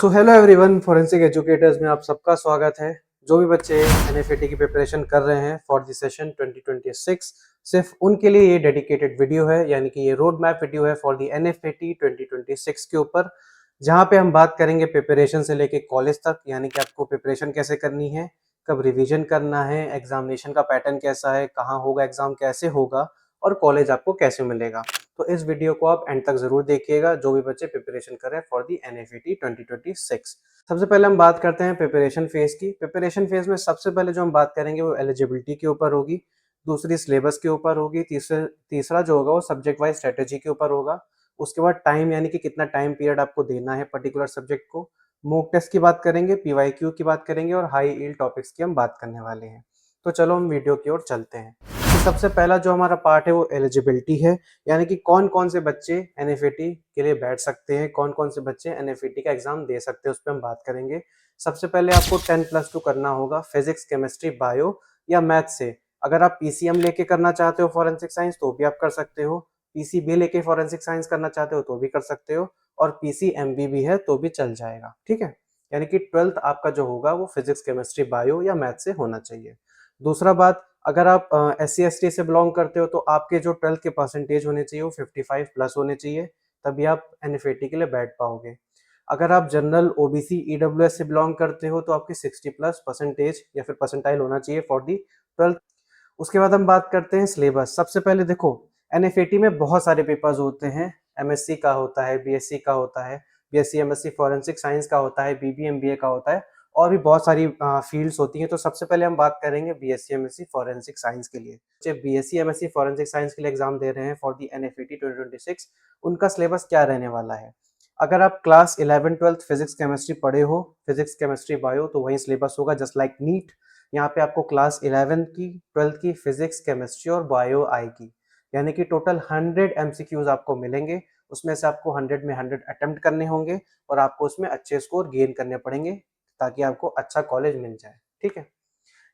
So hello everyone, forensic educators में आप सबका स्वागत है। जो भी बच्चे एनएफएटी की प्रिपरेशन कर रहे हैं फॉर द सेशन 2026, सिर्फ उनके लिए ये डेडिकेटेड वीडियो है, यानी कि ये रोड मैप वीडियो है फॉर द एनएफएटी 2026 के ऊपर, जहाँ पे हम बात करेंगे प्रिपरेशन से लेके कॉलेज तक, यानी कि आपको प्रिपरेशन कैसे करनी है, कब रिविजन करना है, एग्जामिनेशन का पैटर्न कैसा है, कहाँ होगा एग्जाम, कैसे होगा और कॉलेज आपको कैसे मिलेगा। तो इस वीडियो को आप एंड तक जरूर देखिएगा, जो भी बच्चे प्रिपरेशन कर रहे हैं फॉर दी एनएफईटी 2026। सबसे पहले हम बात करते हैं प्रिपरेशन फेज की। प्रिपरेशन फेज में सबसे पहले जो हम बात करेंगे वो एलिजिबिलिटी के ऊपर होगी, दूसरी सिलेबस के ऊपर होगी, तीसरा जो होगा वो सब्जेक्ट वाइज स्ट्रेटेजी के ऊपर होगा। उसके बाद टाइम, यानी कि कितना टाइम पीरियड आपको देना है पर्टिकुलर सब्जेक्ट को। मॉक टेस्ट की बात करेंगे, पीवाईक्यू की बात करेंगे और हाई यील्ड टॉपिक्स की हम बात करने वाले हैं। तो चलो हम वीडियो की ओर चलते हैं। तो सबसे पहला जो हमारा पार्ट है वो एलिजिबिलिटी है, यानी कि कौन कौन से बच्चे एनएफईटी के लिए बैठ सकते हैं, कौन कौन से बच्चे एनएफईटी का एग्जाम दे सकते हैं, उस पर हम बात करेंगे। सबसे पहले आपको 10+2 करना होगा फिजिक्स, केमिस्ट्री, बायो या मैथ से। अगर आप पीसीएम लेके करना चाहते हो फॉरेंसिक साइंस तो भी आप कर सकते हो, पीसीबी लेके फॉरेंसिक साइंस करना चाहते हो तो भी कर सकते हो, और पीसीएमबी भी है तो भी चल जाएगा। ठीक है, यानी कि 12th आपका जो होगा वो फिजिक्स, केमिस्ट्री, बायो या मैथ से होना चाहिए। दूसरा बात, अगर आप SC ST से बिलोंग करते हो तो आपके जो 12th के परसेंटेज होने चाहिए वो 55+ होने चाहिए, तभी आप एनएफईटी के लिए बैठ पाओगे। अगर आप जनरल, ओबीसी, ईडब्ल्यूएस से बिलोंग करते हो तो आपकी 60+ परसेंटेज या फिर परसेंटाइल होना चाहिए फॉर दी 12th। उसके बाद हम बात करते हैं सिलेबस। सबसे पहले देखो, एनएफईटी में बहुत सारे पेपर्स होते हैं। एमएससी का होता है, बीएससी का होता है, बीएससी एमएससी फॉरेंसिक साइंस का होता है, बीबी एमबीए का होता है, और भी बहुत सारी फील्ड्स होती हैं। तो सबसे पहले हम बात करेंगे बीएससी एमएससी फॉरेंसिक साइंस के लिए। जो बीएससी एमएससी फॉरेंसिक साइंस के लिए एग्जाम दे रहे हैं फॉर दी एनएफईटी 2026, उनका सिलेबस क्या रहने वाला है। अगर आप क्लास 11 12 फिजिक्स केमिस्ट्री पढ़े हो, फिजिक्स केमिस्ट्री बायो, तो वही सिलेबस होगा जस्ट लाइक नीट। यहाँ पे आपको क्लास 11 की, 12th की फिजिक्स, केमिस्ट्री और बायो आएगी, यानी कि टोटल 100 एमसीक्यूज आपको मिलेंगे। उसमें से आपको 100 में 100 अटेम्प्ट करने होंगे और आपको उसमें अच्छे स्कोर गेन करने पड़ेंगे ताकि आपको अच्छा कॉलेज मिल जाए। ठीक है,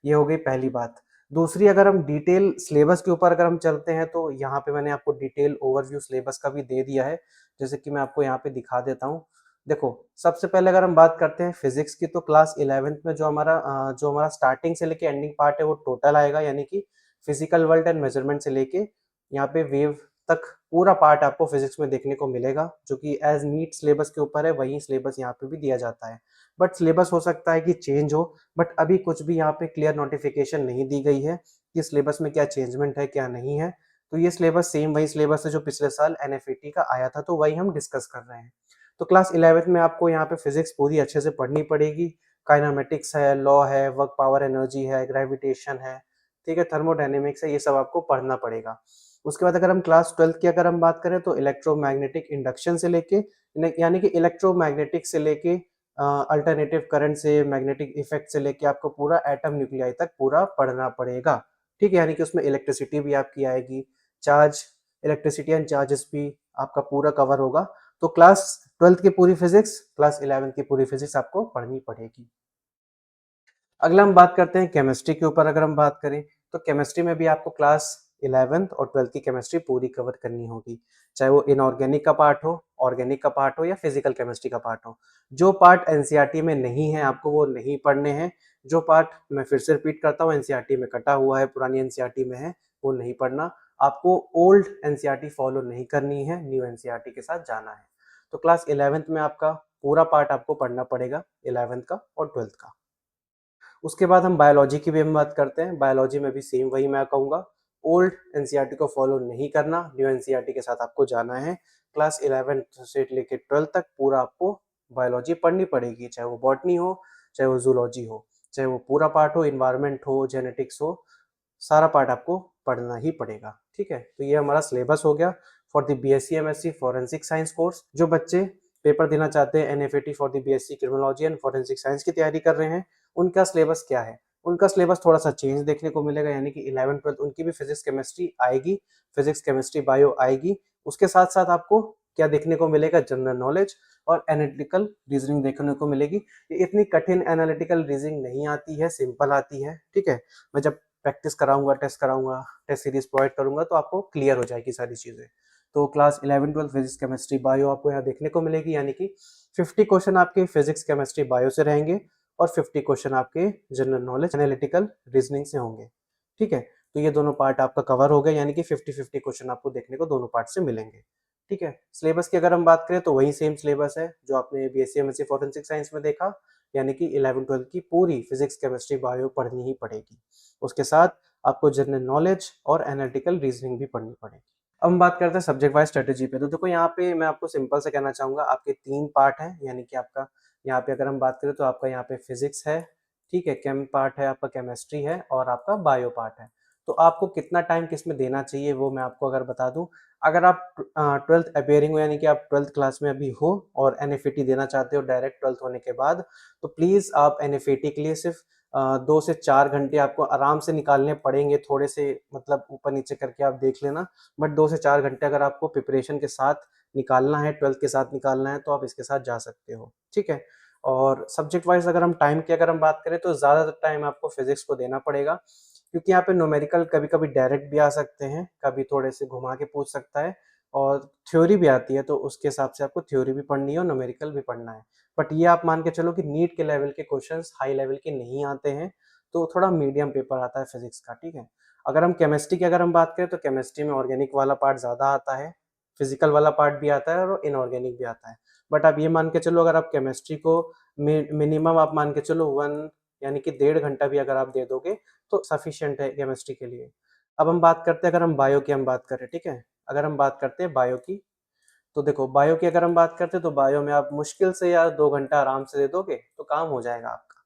ये हो गई पहली बात। दूसरी, अगर हम डिटेल सिलेबस के ऊपर अगर हम चलते हैं तो यहाँ पे मैंने आपको डिटेल ओवरव्यू सिलेबस का भी दे दिया है, जैसे कि मैं आपको यहाँ पे दिखा देता हूँ। देखो, सबसे पहले अगर हम बात करते हैं फिजिक्स की, तो क्लास 11th में जो हमारा स्टार्टिंग से लेके एंडिंग पार्ट है वो टोटल आएगा, यानी कि फिजिकल वर्ल्ड एंड मेजरमेंट से लेके यहाँ पे वेव तक पूरा पार्ट आपको फिजिक्स में देखने को मिलेगा, जो कि एज नीट सिलेबस के ऊपर है, वही सिलेबस यहाँ पे भी दिया जाता है। बट सिलेबस हो सकता है कि चेंज हो, बट अभी कुछ भी यहाँ पे क्लियर नोटिफिकेशन नहीं दी गई है कि सिलेबस में क्या चेंजमेंट है क्या नहीं है। तो ये सिलेबस सेम वही सिलेबस है जो पिछले साल एनएफईटी का आया था, तो वही हम डिस्कस कर रहे हैं। तो क्लास 11th में आपको यहाँ पे फिजिक्स पूरी अच्छे से पढ़नी पड़ेगी। काइनेमेटिक्स है, लॉ है, वर्क पावर एनर्जी है, ग्रेविटेशन है, ठीक है, थर्मोडायनेमिक्स है, ये सब आपको पढ़ना पड़ेगा। उसके बाद अगर हम क्लास 12th की अगर हम बात करें तो इलेक्ट्रोमैग्नेटिक इंडक्शन से लेके, यानी कि इलेक्ट्रोमैग्नेटिक से लेके अल्टरनेटिव करंट से, मैग्नेटिक इफेक्ट से लेके आपको पूरा एटम न्यूक्लियाई तक पूरा पढ़ना पड़ेगा। ठीक है, यानी कि उसमें इलेक्ट्रिसिटी भी आपकी आएगी, चार्ज, इलेक्ट्रिसिटी एंड चार्जेस भी आपका पूरा कवर होगा। तो क्लास 12th की पूरी फिजिक्स, क्लास 11th की पूरी फिजिक्स आपको पढ़नी पड़ेगी। अगला हम बात करते हैं केमिस्ट्री के ऊपर। अगर हम बात करें तो केमिस्ट्री में भी आपको क्लास 11th और 12th की केमिस्ट्री पूरी कवर करनी होगी, चाहे वो इनऑर्गेनिक का पार्ट हो, ऑर्गेनिक का पार्ट हो या फिजिकल केमिस्ट्री का पार्ट हो। जो पार्ट एनसीईआरटी में नहीं है आपको वो नहीं पढ़ने हैं। जो पार्ट, मैं फिर से रिपीट करता हूँ, एनसीईआरटी में कटा हुआ है, पुरानी एनसीईआरटी में है, वो नहीं पढ़ना। आपको ओल्ड एनसीईआरटी फॉलो नहीं करनी है, न्यू एनसीईआरटी के साथ जाना है। तो क्लास 11th में आपका पूरा पार्ट आपको पढ़ना पड़ेगा, 11th का और 12th का। उसके बाद हम बायोलॉजी की भी हम बात करते हैं। बायोलॉजी में भी सेम वही मैं कहूँगा, ओल्ड एनसीईआरटी को फॉलो नहीं करना, न्यू एनसीईआरटी के साथ आपको जाना है। क्लास 11th से लेके 12th तक पूरा आपको बायोलॉजी पढ़नी पड़ेगी, चाहे वो बॉटनी हो, चाहे वो जूलॉजी हो, चाहे वो पूरा पार्ट हो, इन्वायरमेंट हो, जेनेटिक्स हो, सारा पार्ट आपको पढ़ना ही पड़ेगा। ठीक है, तो ये हमारा सिलेबस हो गया for the BSc MSc forensic science course. जो बच्चे पेपर देना चाहते हैं NFET for the BSc criminology and forensic science की तैयारी कर रहे हैं, उनका सिलेबस क्या है। उनका सिलेबस थोड़ा सा चेंज देखने को मिलेगा, यानी कि 11 12 उनकी भी फिजिक्स केमिस्ट्री आएगी, फिजिक्स केमिस्ट्री बायो आएगी। उसके साथ साथ आपको क्या देखने को मिलेगा, जनरल नॉलेज और एनालिटिकल रीजनिंग देखने को मिलेगी। ये इतनी कठिन एनालिटिकल रीजनिंग नहीं आती है, सिंपल आती है। ठीक है, मैं जब प्रैक्टिस कराऊंगा, टेस्ट सीरीज प्रोवाइड करूंगा तो आपको क्लियर हो जाएगी सारी चीजें। तो क्लास 11 12 फिजिक्स केमिस्ट्री बायो आपको यहाँ देखने को मिलेगी, यानी कि 50 क्वेश्चन आपके फिजिक्स केमिस्ट्री बायो से रहेंगे और 50 क्वेश्चन आपके जनरल नॉलेज एनालिटिकल रीजनिंग से होंगे। ठीक है, तो ये दोनों पार्ट आपका कवर हो गया, यानी कि 50-50 क्वेश्चन आपको देखने को दोनों पार्ट से मिलेंगे। ठीक है, सिलेबस की अगर हम बात करें तो वही सेम सिलेबस है जो आपने बीएससी एमएससी फॉरेंसिक साइंस में देखा, यानी कि 11 12 की पूरी फिजिक्स केमिस्ट्री बायो पढ़नी ही पड़ेगी। उसके साथ आपको जनरल नॉलेज और एनालिटिकल रीजनिंग भी पढ़नी पड़ेगी। अब हम बात करते हैं सब्जेक्ट वाइज स्ट्रेटेजी पे। तो देखो यहाँ पे मैं आपको सिंपल से कहना चाहूंगा, आपके 3 पार्ट हैं, यानी कि आपका यहाँ पे अगर हम बात करें तो आपका यहाँ पे फिजिक्स है, ठीक है, केम पार्ट है, आपका केमिस्ट्री है और आपका बायो पार्ट है। तो आपको कितना टाइम किस में देना चाहिए वो मैं आपको अगर बता दूं, अगर आप 12th अपेयरिंग हो, यानी कि आप 12th क्लास में अभी हो और एनएफईटी देना चाहते हो डायरेक्ट 12th होने के बाद, तो प्लीज आप एनएफईटी के लिए सिर्फ 2 से 4 घंटे आपको आराम से निकालने पड़ेंगे, थोड़े से मतलब ऊपर नीचे करके आप देख लेना, बट 2 से 4 घंटे अगर आपको प्रिपरेशन के साथ निकालना है, 12th के साथ निकालना है, तो आप इसके साथ जा सकते हो। ठीक है, और सब्जेक्ट वाइज अगर हम टाइम की अगर हम बात करें तो ज़्यादातर टाइम आपको फिजिक्स को देना पड़ेगा, क्योंकि यहाँ पे न्यूमेरिकल कभी कभी डायरेक्ट भी आ सकते हैं, कभी थोड़े से घुमा के पूछ सकता है, और थ्योरी भी आती है, तो उसके हिसाब से आपको थ्योरी भी पढ़नी है और न्यूमेरिकल भी पढ़ना है। बट ये आप मान के चलो कि नीट के लेवल के क्वेश्चंस हाई लेवल के नहीं आते हैं, तो थोड़ा मीडियम पेपर आता है फिजिक्स का। ठीक है, अगर हम केमिस्ट्री की अगर हम बात करें तो केमिस्ट्री में ऑर्गेनिक वाला पार्ट ज़्यादा आता है, फिजिकल वाला पार्ट भी आता है और इनऑर्गेनिक भी आता है। बट आप ये मान के चलो, अगर आप केमिस्ट्री को मिनिमम आप मान के चलो 1 यानी कि 1.5 घंटा भी अगर आप दे दोगे तो सफिशिएंट है केमिस्ट्री के लिए। अब हम बात करते हैं, अगर हम बायो की हम बात करें, ठीक है, अगर हम बात करते हैं बायो की, तो देखो बायो की अगर हम बात करते हैं तो बायो में आप मुश्किल से यार 2 घंटा आराम से दे दोगे तो काम हो जाएगा आपका।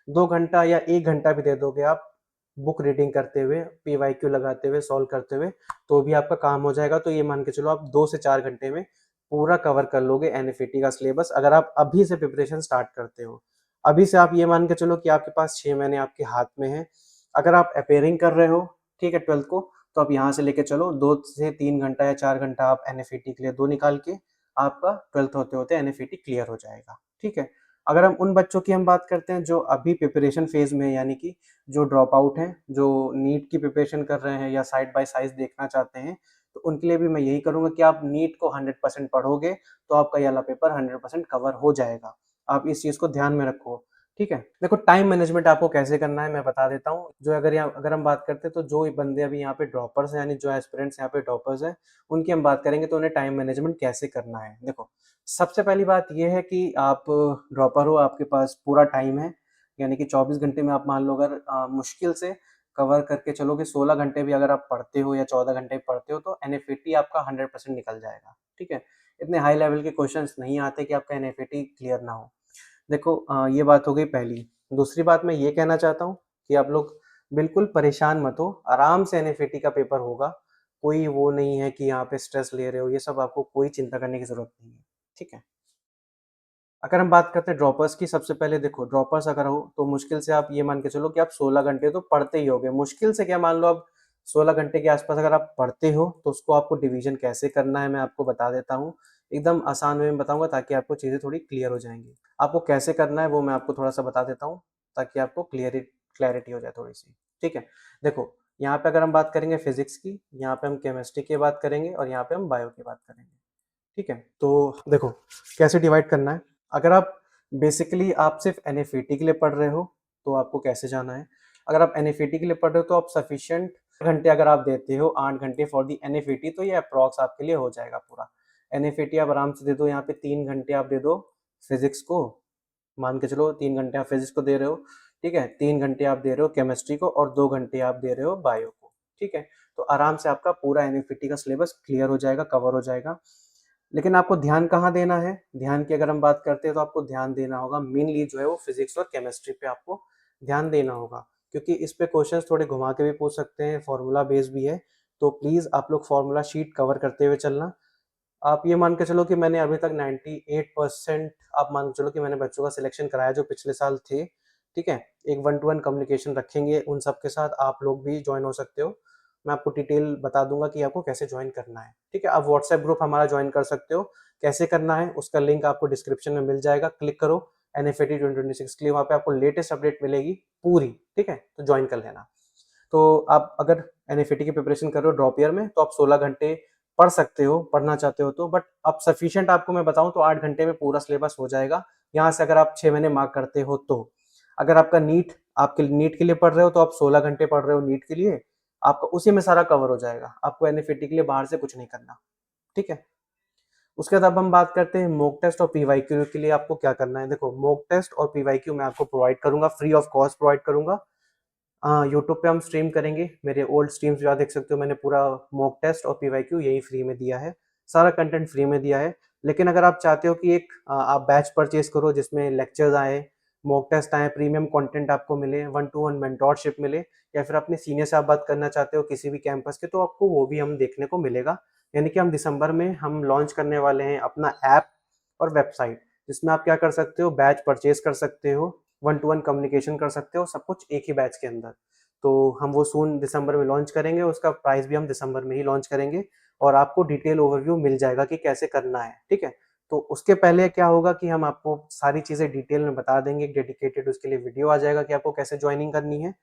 2 घंटा या 1 घंटा भी दे दोगे आप बुक रीडिंग करते हुए, पीवाईक्यू लगाते हुए, सॉल्व करते हुए, तो भी आपका काम हो जाएगा। तो ये मान के चलो आप 2 से 4 घंटे में पूरा कवर कर लोगे एनएफईटी का सिलेबस, अगर आप अभी से प्रिपरेशन स्टार्ट करते हो। अभी से आप ये मान के चलो कि आपके पास 6 महीने आपके हाथ में है। अगर आप अपेयरिंग कर रहे हो, ठीक है, 12th को, तो आप यहाँ से लेके चलो 2 से 3 घंटा या 4 घंटा आप एनएफईटी के लिए दो निकाल के आपका 12th होते होते एनएफईटी क्लियर हो जाएगा। ठीक है, अगर हम उन बच्चों की हम बात करते हैं जो अभी प्रिपरेशन फेज में है, यानी कि जो ड्रॉप आउट हैं, जो नीट की प्रिपरेशन कर रहे हैं या साइड बाय साइड देखना चाहते हैं, तो उनके लिए भी मैं यही करूंगा कि आप नीट को 100% पढ़ोगे तो आपका ये वाला पेपर 100% कवर हो जाएगा। आप इस चीज को ध्यान में रखो। ठीक है, देखो टाइम मैनेजमेंट आपको कैसे करना है मैं बता देता हूँ। जो अगर हम बात करते हैं तो जो बंदे अभी यहाँ पे ड्रॉपर्स हैं, यानी जो एस्पिरेंट्स यहाँ पे ड्रॉपर्स हैं, उनकी हम बात करेंगे तो उन्हें टाइम मैनेजमेंट कैसे करना है। देखो सबसे पहली बात यह है कि आप ड्रॉपर हो, आपके पास पूरा टाइम है, यानी कि 24 घंटे में आप मान लो अगर मुश्किल से कवर करके चलोगे, 16 घंटे भी अगर आप पढ़ते हो या 14 घंटे पढ़ते हो तो एनएफईटी आपका 100% निकल जाएगा। ठीक है, इतने हाई लेवल के क्वेश्चंस नहीं आते कि आपका एनएफईटी क्लियर ना हो। देखो ये बात हो गई पहली। दूसरी बात मैं ये कहना चाहता हूँ कि आप लोग बिल्कुल परेशान मत हो, आराम से एनएफईटी का पेपर होगा। कोई वो नहीं है कि यहाँ पे स्ट्रेस ले रहे हो, ये सब आपको कोई चिंता करने की जरूरत नहीं है। ठीक है, अगर हम बात करते हैं ड्रॉपर्स की, सबसे पहले देखो ड्रॉपर्स अगर हो तो मुश्किल से आप ये मान के चलो कि आप 16 घंटे तो पढ़ते ही होगे। मुश्किल से क्या मान लो आप 16 घंटे के आसपास अगर आप पढ़ते हो, तो उसको आपको डिवीजन कैसे करना है मैं आपको बता देता हूँ। एकदम आसान वे में बताऊंगा ताकि आपको चीज़ें थोड़ी क्लियर हो जाएंगी। आपको कैसे करना है वो मैं आपको थोड़ा सा बता देता हूँ, ताकि आपको क्लैरिटी हो जाए थोड़ी सी। ठीक है, देखो यहाँ पे अगर हम बात करेंगे फिजिक्स की, यहाँ पे हम केमिस्ट्री की बात करेंगे और यहाँ पे हम बायो की बात करेंगे। ठीक है, तो देखो कैसे डिवाइड करना है। अगर आप बेसिकली आप सिर्फ एनएफईटी के लिए पढ़ रहे हो तो आपको कैसे जाना है। अगर आप एनएफईटी के लिए पढ़ रहे हो तो आप सफिशिएंट घंटे अगर आप देते हो 8 घंटे फॉर दी एनएफईटी, तो ये अप्रॉक्स आपके लिए हो जाएगा पूरा। एनएफईटी आप आराम से दे दो, यहाँ पे 3 घंटे आप दे दो फिजिक्स को, मान के चलो 3 घंटे आप फिजिक्स को दे रहे हो। ठीक है, 3 घंटे आप दे रहे हो केमिस्ट्री को और 2 घंटे आप दे रहे हो बायो को। ठीक है, तो आराम से आपका पूरा एनएफईटी का सिलेबस क्लियर हो जाएगा, कवर हो जाएगा। लेकिन आपको ध्यान कहाँ देना है, ध्यान की अगर हम बात करते हैं तो आपको ध्यान देना होगा मेनली जो है वो फिजिक्स और केमिस्ट्री पे आपको ध्यान देना होगा, क्योंकि इस पे क्वेश्चंस थोड़े घुमा के भी पूछ सकते हैं, फॉर्मूला बेस भी है। तो प्लीज आप लोग फॉर्मूला शीट कवर करते हुए चलना। आप ये मान के चलो कि मैंने अभी तक 98% आप मान के चलो कि मैंने बच्चों का सिलेक्शन कराया जो पिछले साल थे। ठीक है, एक 1-to-1 कम्युनिकेशन रखेंगे उन सब के साथ, आप लोग भी ज्वाइन हो सकते हो। मैं आपको डिटेल बता दूंगा कि आपको कैसे ज्वाइन करना है। ठीक है, आप व्हाट्सएप ग्रुप हमारा ज्वाइन कर सकते हो। कैसे करना है उसका लिंक आपको डिस्क्रिप्शन में मिल जाएगा, क्लिक करो एनएफईटी 2026 के लिए, वहाँ पे आपको लेटेस्ट अपडेट मिलेगी पूरी। ठीक है, तो ज्वाइन कर लेना। तो आप अगर एनएफईटी की प्रिपरेशन कर रहे हो ड्रॉप ईयर में, तो आप 16 घंटे पढ़ सकते हो, पढ़ना चाहते हो तो, बट अब सफिशिएंट आपको मैं बताऊँ तो 8 घंटे में पूरा सिलेबस हो जाएगा। यहाँ से अगर आप 6 महीने मार्क करते हो तो। अगर आपका आपके नीट के लिए पढ़ रहे हो तो आप 16 घंटे पढ़ रहे हो नीट के लिए, आपका उसी में सारा कवर हो जाएगा। आपको एनईएफटी के लिए बाहर से कुछ नहीं करना, ठीक है? उसके बाद अब हम बात करते हैं मॉक टेस्ट और पीवाईक्यू के लिए आपको क्या करना है। देखो, मॉक टेस्ट और पीवाईक्यू मैं आपको प्रोवाइड करूँगा, फ्री ऑफ कॉस्ट प्रोवाइड करूँगा। यूट्यूब पे हम स्ट्रीम करेंगे, मेरे ओल्ड स्ट्रीम्स भी आप देख सकते हो, मैंने पूरा मॉक टेस्ट और पीवाईक्यू यही फ्री में दिया है, सारा कंटेंट फ्री में दिया है। लेकिन अगर आप चाहते हो कि एक आप बैच परचेज करो जिसमें लेक्चर्स आए, मॉक टेस्ट आए, प्रीमियम कंटेंट आपको मिले, 1 टू 1 मेंटोरशिप मिले, या फिर अपने सीनियर से आप बात करना चाहते हो किसी भी कैंपस के, तो आपको वो भी हम देखने को मिलेगा। यानी कि हम दिसंबर में हम लॉन्च करने वाले हैं अपना ऐप और वेबसाइट, जिसमें आप क्या कर सकते हो, बैच परचेज कर सकते हो, 1 टू 1 कम्युनिकेशन कर सकते हो, सब कुछ एक ही बैच के अंदर। तो हम वो सून दिसंबर में लॉन्च करेंगे, उसका प्राइस भी हम दिसंबर में ही लॉन्च करेंगे, और आपको डिटेल ओवरव्यू मिल जाएगा कि कैसे करना है, ठीक है? तो उसके पहले क्या होगा कि हम आपको सारी चीज़ें डिटेल में बता देंगे, डेडिकेटेड उसके लिए वीडियो आ जाएगा कि आपको कैसे ज्वाइनिंग करनी है,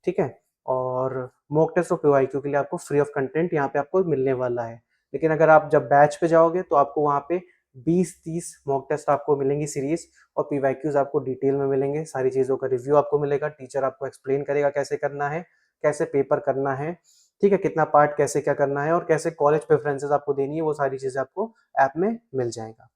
ठीक है? और मॉक टेस्ट और पीवाईक्यू के लिए आपको फ्री ऑफ कंटेंट यहाँ पे आपको मिलने वाला है। लेकिन अगर आप जब बैच पे जाओगे तो आपको वहाँ पे 20-30 मॉक टेस्ट आपको मिलेंगी सीरीज, और पीवाईक्यूज आपको डिटेल में मिलेंगे, सारी चीज़ों का रिव्यू आपको मिलेगा, टीचर आपको एक्सप्लेन करेगा कैसे करना है, कैसे पेपर करना है, ठीक है, कितना पार्ट कैसे क्या करना है, और कैसे कॉलेज प्रेफरेंसेस आपको देनी है, वो सारी चीज़ें आपको ऐप में मिल जाएगा।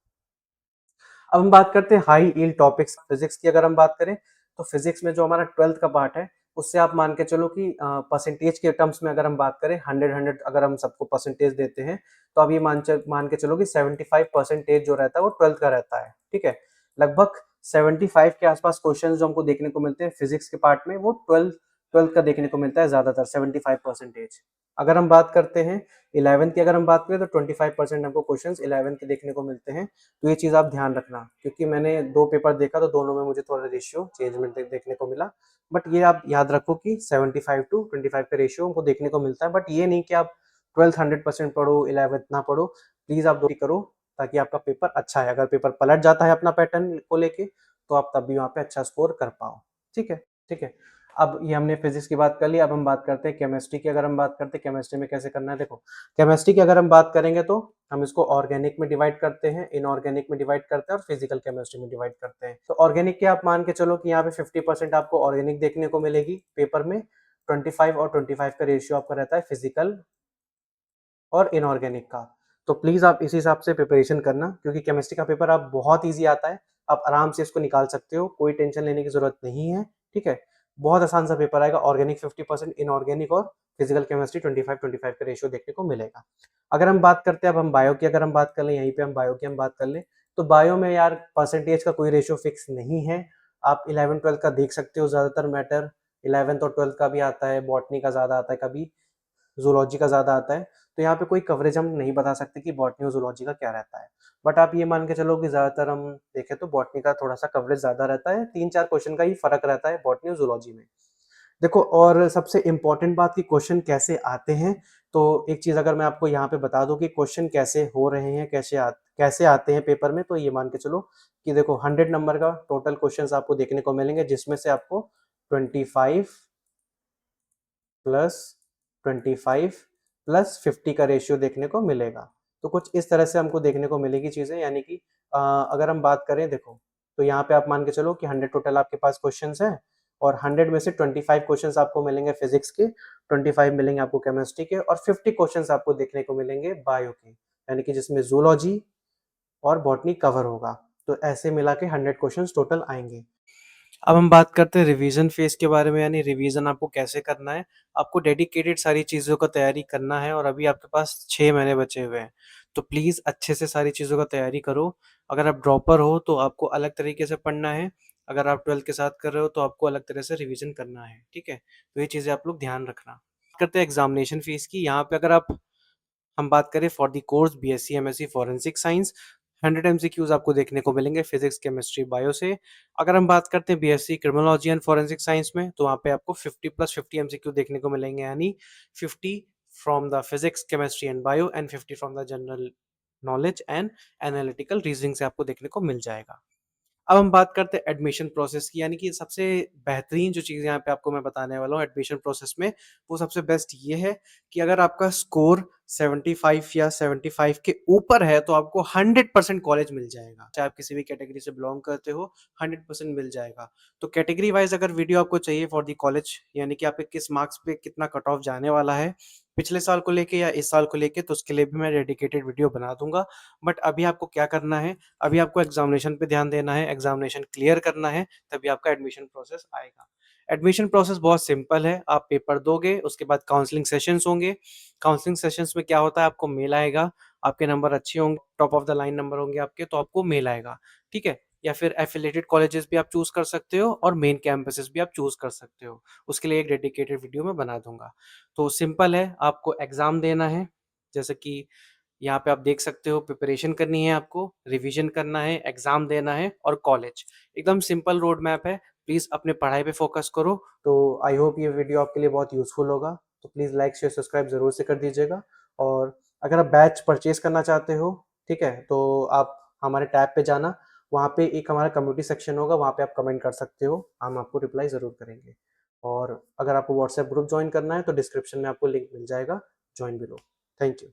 अब हम बात करते हैं हाई यील्ड टॉपिक्स फिजिक्स की। अगर हम बात करें तो फिजिक्स में जो हमारा 12th का पार्ट है, उससे आप मान के चलो कि परसेंटेज के टर्म्स में अगर हम बात करें, 100 अगर हम सबको परसेंटेज देते हैं, तो अब ये मान के चलो कि 75% जो रहता है वो 12th का रहता है, ठीक है? लगभग 75 के आसपास क्वेश्चन जो हमको देखने को मिलते हैं फिजिक्स के पार्ट में, वो 12th का देखने को मिलता है ज्यादातर, 75%। अगर हम बात करते हैं 11th की, अगर हम बात करें तो 25% हमको क्वेश्चन 11th के देखने को मिलते हैं। तो ये चीज़ आप ध्यान रखना, क्योंकि मैंने 2 पेपर देखा तो दोनों में मुझे थोड़ा रेशियो चेंजमेंट देखने को मिला। बट ये आप याद रखो कि 75 टू 25 का रेशियो हमको देखने को मिलता है। बट ये नहीं कि आप 12th 100% पढ़ो, 11th ना पढ़ो। प्लीज़ आप 2 ही करो, ताकि आपका पेपर अच्छा है। अगर पेपर पलट जाता है अपना पैटर्न को लेके, तो आप तब भी वहाँ पे अच्छा स्कोर कर पाओ। ठीक है? ठीक है। अब ये हमने फिजिक्स की बात कर ली, अब हम बात करते हैं केमिस्ट्री की। अगर हम बात करते हैं केमिस्ट्री में कैसे करना है, देखो, केमिस्ट्री की अगर हम बात करेंगे तो हम इसको ऑर्गेनिक में डिवाइड करते हैं, इनऑर्गेनिक में डिवाइड करते हैं, और फिजिकल केमिस्ट्री में डिवाइड करते हैं। तो ऑर्गेनिक के आप मान के चलो कि यहाँ पे 50% आपको ऑर्गेनिक देखने को मिलेगी पेपर में, 25 और 25 का रेशियो आपका रहता है फिजिकल और इनऑर्गेनिक का। तो प्लीज आप इस हिसाब से प्रिपरेशन करना, क्योंकि केमिस्ट्री का पेपर आप बहुत ईजी आता है, आप आराम से इसको निकाल सकते हो, कोई टेंशन लेने की जरूरत नहीं है, ठीक है? बहुत आसान सा पेपर आएगा, ऑर्गेनिक 50%, इनऑर्गेनिक और फिजिकल केमिस्ट्री 25-25 का रेशियो देखने को मिलेगा। अगर हम बात करते हैं, अब हम बायो की अगर हम बात कर लें, यहीं पे हम बायो की हम बात कर लें, तो बायो में यार परसेंटेज का कोई रेशियो फिक्स नहीं है। आप 11-12 का देख सकते हो, ज्यादातर मैटर 11th और 12th का भी आता है, बॉटनी का ज्यादा आता है, कभी ज़ूलॉजी का ज़्यादा आता है। तो यहाँ पे कोई कवरेज हम नहीं बता सकते कि बॉटनी और ज़ूलॉजी का क्या रहता है। बट आप ये मान के चलो कि ज़्यादातर हम देखें तो बॉटनी का थोड़ा-सा कवरेज ज़्यादा रहता है, 3-4 क्वेश्चन का ही फ़र्क रहता है बॉटनी और ज़ूलॉजी में। देखो, और सबसे इम्पोर्टेंट बात कि क्वेश्चन कैसे आते हैं, तो एक चीज़ अगर मैं आपको यहाँ पे बता दूँ कि क्वेश्चन कैसे हो रहे हैं, कैसे आते हैं पेपर में, तो ये मान के चलो कि देखो, 100 नंबर का टोटल क्वेश्चंस आपको देखने को मिलेंगे, जिसमें से आपको 25 प्लस 25 प्लस 50 का रेशियो देखने को मिलेगा। तो कुछ इस तरह से हमको देखने को मिलेगी चीज़ें, यानी कि अगर हम बात करें, देखो, तो यहाँ पे आप मान के चलो कि 100 टोटल आपके पास क्वेश्चंस हैं, और 100 में से 25 क्वेश्चंस आपको मिलेंगे फिजिक्स के, 25 मिलेंगे आपको केमिस्ट्री के, और 50 क्वेश्चंस आपको देखने को मिलेंगे बायो के, यानी कि जिसमें जूलॉजी और बॉटनी कवर होगा। तो ऐसे मिला के 100 क्वेश्चंस टोटल आएंगे। अब हम बात करते हैं रिवीजन फेज के बारे में, यानी रिवीजन आपको कैसे करना है। आपको डेडिकेटेड सारी चीज़ों का तैयारी करना है, और अभी आपके पास 6 महीने बचे हुए हैं। तो प्लीज़ अच्छे से सारी चीज़ों का तैयारी करो। अगर आप ड्रॉपर हो तो आपको अलग तरीके से पढ़ना है, अगर आप 12th के साथ कर रहे हो तो आपको अलग तरह से रिवीजन करना है, ठीक है? तो ये चीज़ें आप लोग ध्यान रखना। करते हैं एग्जामिनेशन फीस की। यहाँ पे अगर आप हम बात करें for the course BSc MSc forensic science, 100 MCQs आपको देखने को मिलेंगे फिजिक्स केमिस्ट्री बायो से। अगर हम बात करते हैं BSc criminology and forensic science में, तो वहाँ पे आपको 50+50 एमसीक्यू देखने को मिलेंगे, यानी 50 from the physics chemistry and bio, and 50 from the general knowledge and analytical reasoning से आपको देखने को मिल जाएगा। अब हम बात करते हैं एडमिशन प्रोसेस की, यानी कि सबसे बेहतरीन जो चीज़ यहाँ पे आपको मैं बताने वाला हूँ एडमिशन प्रोसेस में, वो सबसे बेस्ट ये है कि अगर आपका स्कोर 75 या 75 के ऊपर है तो आपको 100% कॉलेज मिल जाएगा, चाहे आप किसी भी कैटेगरी से बिलोंग करते हो, 100% मिल जाएगा। तो कैटेगरी वाइज अगर वीडियो आपको चाहिए फॉर द कॉलेज, यानी कि आपके किस मार्क्स पे कितना कट ऑफ जाने वाला है पिछले साल को लेके या इस साल को लेके, तो उसके लिए भी मैं डेडिकेटेड वीडियो बना दूंगा। बट अभी आपको क्या करना है, अभी आपको एग्जामिनेशन पे ध्यान देना है, एग्जामिनेशन क्लियर करना है, तभी आपका एडमिशन प्रोसेस आएगा। एडमिशन प्रोसेस बहुत सिंपल है, आप पेपर दोगे, उसके बाद काउंसलिंग सेशंस होंगे। काउंसलिंग सेशंस में क्या होता है, आपको मेल आएगा, आपके नंबर अच्छे होंगे, top of the line number होंगे आपके, तो आपको मेल आएगा, ठीक है। या फिर एफिलिएटेड कॉलेजेस भी आप चूज कर सकते हो और मेन कैंपसेस भी आप चूज कर सकते हो, उसके लिए एक डेडिकेटेड वीडियो मैं बना दूंगा। तो सिंपल है, आपको एग्जाम देना है, जैसे कि यहाँ पे आप देख सकते हो, प्रिपरेशन करनी है आपको, रिवीजन करना है, एग्जाम देना है और कॉलेज। एकदम सिंपल रोड मैप है, प्लीज अपने पढ़ाई पे फोकस करो। तो आई होप ये वीडियो आपके लिए बहुत यूजफुल होगा, तो प्लीज लाइक शेयर सब्सक्राइब जरूर से कर दीजिएगा। और अगर आप बैच परचेज करना चाहते हो, ठीक है, तो आप हमारे टैब पे जाना, वहाँ पे एक हमारा कम्युनिटी सेक्शन होगा, वहाँ पे आप कमेंट कर सकते हो, हम आपको रिप्लाई जरूर करेंगे। और अगर आपको व्हाट्सएप ग्रुप ज्वाइन करना है तो डिस्क्रिप्शन में आपको लिंक मिल जाएगा, ज्वाइन भी लो। Thank you.